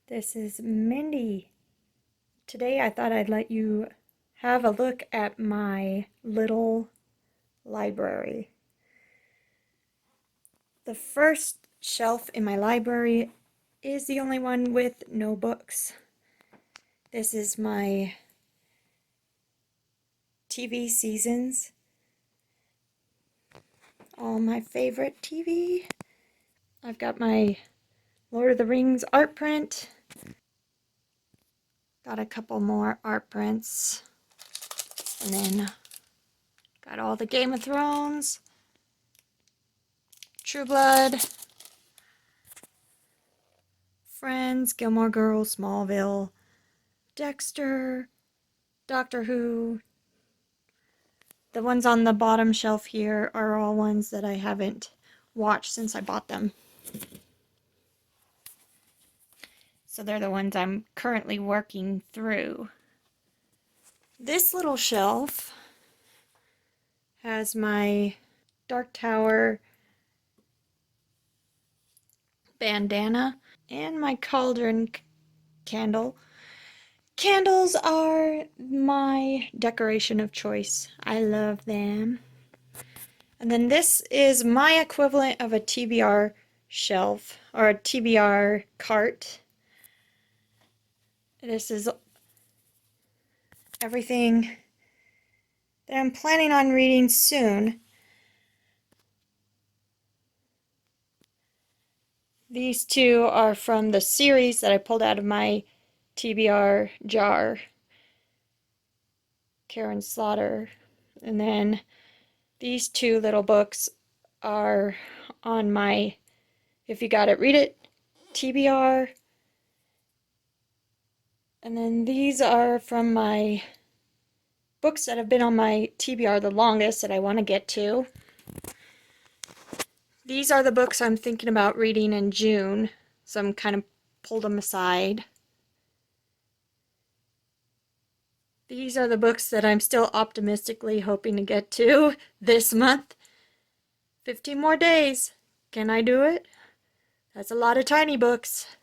This is Mindy. Today I thought I'd let you have a look at my little library. The first shelf in my library is the only one with no books. This is my TV seasons. All my favorite TV. I've got my Lord of the Rings art print. Got a couple more art prints. And then got all the Game of Thrones, True Blood, Friends, Gilmore Girls, Smallville, Dexter, Doctor Who. The ones on the bottom shelf here are all ones that I haven't watched since I bought them. So they're the ones I'm currently working through. This little shelf has my Dark Tower bandana and my cauldron candle. Candles are my decoration of choice. I love them. And then this is my equivalent of a TBR shelf or a TBR cart. This is everything that I'm planning on reading soon. These two are from the series that I pulled out of my TBR jar. Karen Slaughter. And then these two little books are on my If You Got It, Read It TBR. And then these are from my books that have been on my TBR the longest that I want to get to. These are the books I'm thinking about reading in June, so I'm kind of pulled them aside. These are the books that I'm still optimistically hoping to get to this month. 15 more days. Can I do it? That's a lot of tiny books.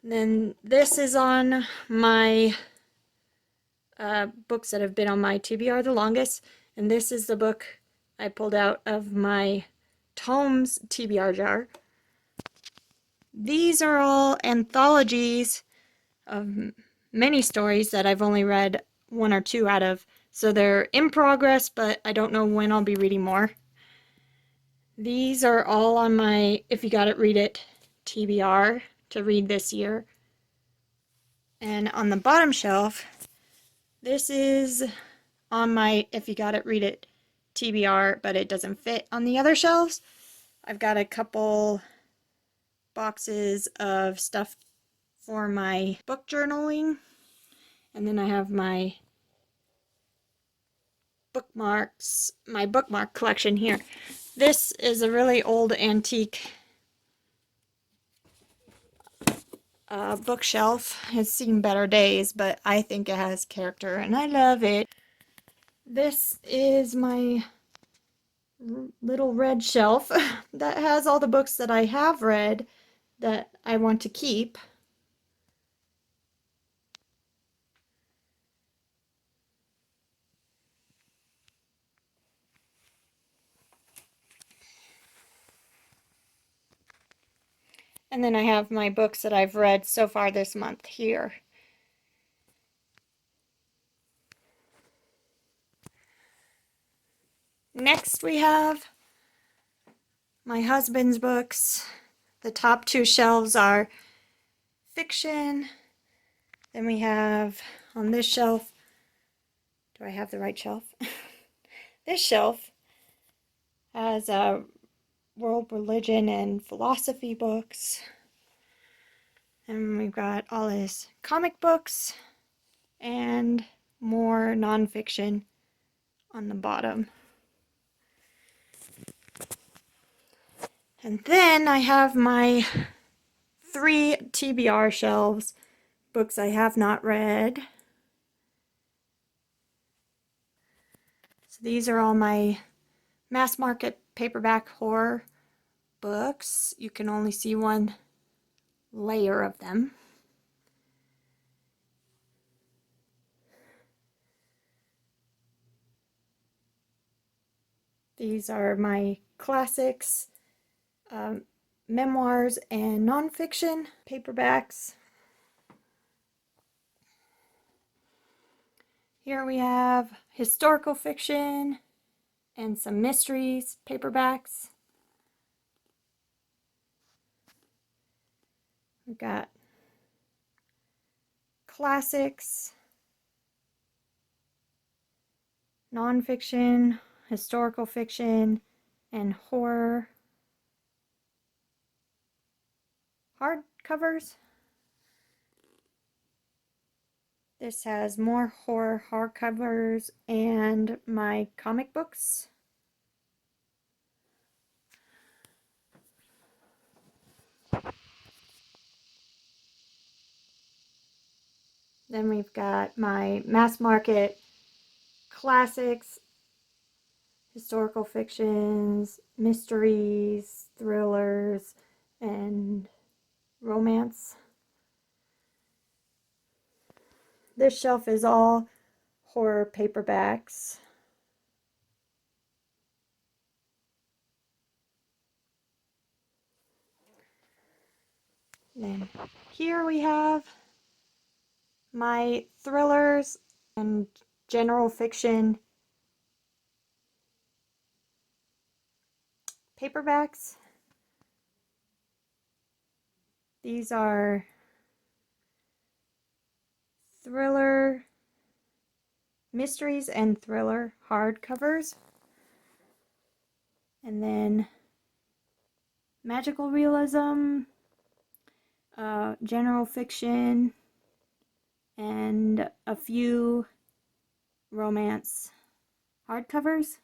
And then this is on my books that have been on my TBR the longest. And this is the book I pulled out of my Tomes TBR jar. These are all anthologies of many stories that I've only read one or two out of. So they're in progress, but I don't know when I'll be reading more. These are all on my If You Got It, Read It TBR to read this year. And on the bottom shelf, this is on my If You Got It, Read It TBR, but it doesn't fit on the other shelves. I've got a couple boxes of stuff for my book journaling. And then I have my bookmarks, my bookmark collection here. This is a really old antique bookshelf. It's seen better days, but I think it has character and I love it. This is my little red shelf that has all the books that I have read that I want to keep. And then I have my books that I've read so far this month here. Next we have my husband's books. The top two shelves are fiction. Then we have on this shelf, do I have the right shelf? This shelf has world religion and philosophy books. And we've got all his comic books and more nonfiction on the bottom. And then I have my 3 TBR shelves, books I have not read. So these are all my mass market paperback horror books. You can only see one layer of them. These are my classics, memoirs and nonfiction paperbacks. Here we have historical fiction and some mysteries paperbacks. We've got classics, nonfiction, historical fiction, and horror hardcovers. This has more horror hardcovers and my comic books. Then we've got my mass market classics, historical fictions, mysteries, thrillers, and romance. This shelf is all horror paperbacks. Then here we have my thrillers and general fiction paperbacks. These are thriller, mysteries and thriller hardcovers. And then magical realism, general fiction, and a few romance hardcovers.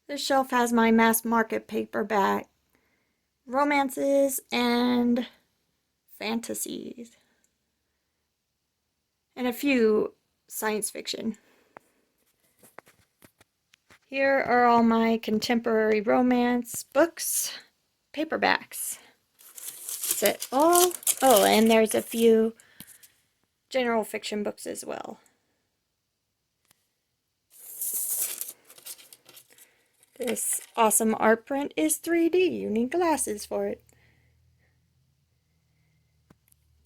This shelf has my mass market paperback romances and fantasies, and a few science fiction. Here are all my contemporary romance books, paperbacks. That's it all. Oh, and there's a few general fiction books as well. This awesome art print is 3D. You need glasses for it.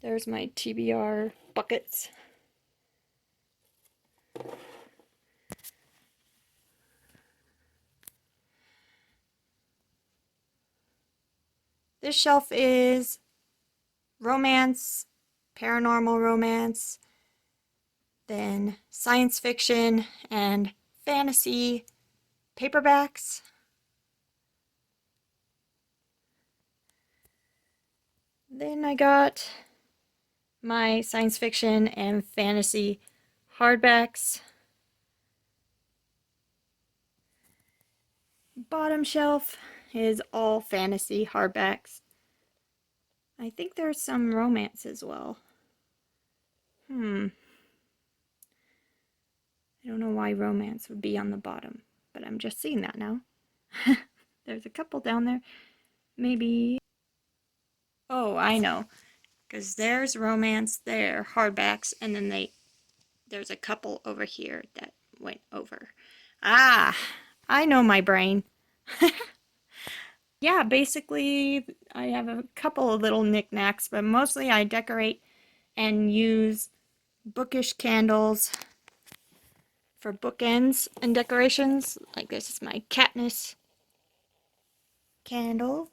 There's my TBR buckets. This shelf is romance, paranormal romance, then science fiction and fantasy paperbacks. Then I got my science fiction and fantasy hardbacks. Bottom shelf is all fantasy hardbacks. I think there's some romance as well. I don't know why romance would be on the bottom, but I'm just seeing that now. There's a couple down there. Maybe. Oh, I know. Because there's romance there, hardbacks, and then there's a couple over here that went over. Ah, I know my brain. Yeah, basically, I have a couple of little knickknacks, but mostly I decorate and use bookish candles for bookends and decorations. Like this is my Katniss candle.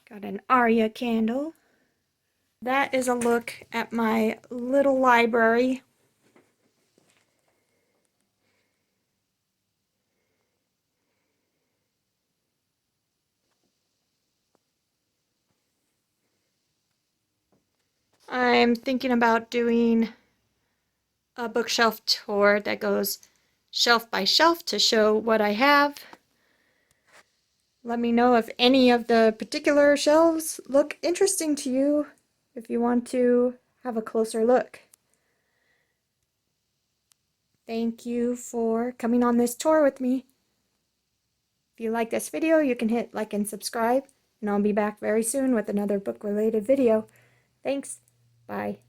Got an Arya candle. That is a look at my little library. I'm thinking about doing a bookshelf tour that goes shelf by shelf to show what I have. Let me know if any of the particular shelves look interesting to you, if you want to have a closer look. Thank you for coming on this tour with me. If you like this video, you can hit like and subscribe, and I'll be back very soon with another book-related video. Thanks. Bye.